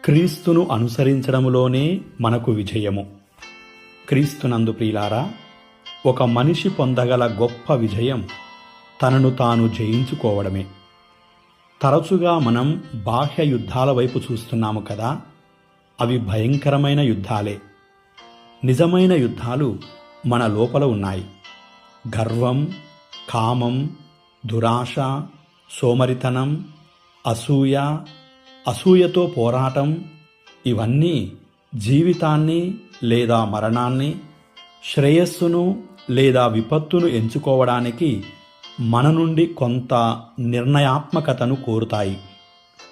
క్రీస్తును అనుసరించడములోనే మనకు విజయము. క్రీస్తునందు ప్రియులారా, ఒక మనిషి పొందగల గొప్ప విజయం తనను తాను జయించుకోవడమే. తరచుగా మనం బాహ్య యుద్ధాల వైపు చూస్తున్నాము కదా, అవి భయంకరమైన యుద్ధాలే. నిజమైన యుద్ధాలు మన లోపల ఉన్నాయి. గర్వం, కామం, దురాశ, సోమరితనం, అసూయతో పోరాటం, ఇవన్నీ జీవితాన్ని లేదా మరణాన్ని, శ్రేయస్సును లేదా విపత్తును ఎంచుకోవడానికి మన నుండి కొంత నిర్ణయాత్మకతను కోరుతాయి.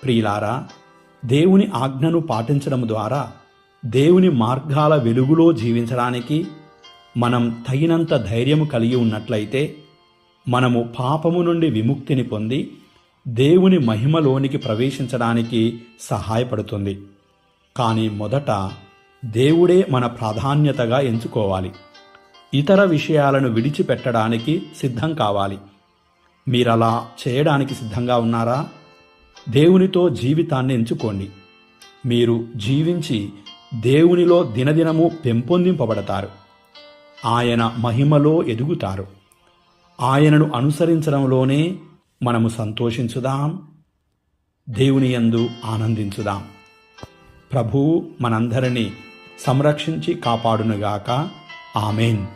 ప్రియులారా, దేవుని ఆజ్ఞను పాటించడం ద్వారా దేవుని మార్గాల వెలుగులో జీవించడానికి మనం తగినంత ధైర్యము కలిగి ఉన్నట్లయితే మనము పాపము నుండి విముక్తిని పొంది దేవుని మహిమలోనికి ప్రవేశించడానికి సహాయపడుతుంది. కానీ మొదట దేవుడే మన ప్రాధాన్యతగా ఎంచుకోవాలి. ఇతర విషయాలను విడిచిపెట్టడానికి సిద్ధం కావాలి. మీరలా చేయడానికి సిద్ధంగా ఉన్నారా? దేవునితో జీవితాన్ని ఎంచుకోండి. మీరు జీవించి దేవునిలో దినదినము పెంపొందింపబడతారు. ఆయన మహిమలో ఎదుగుతారు. ఆయనను అనుసరించడంలోనే మనము సంతోషించుదాం, దేవుని యందు ఆనందించుదాం. ప్రభువు మనందరినీ సంరక్షించి కాపాడునుగాక. ఆమేన్.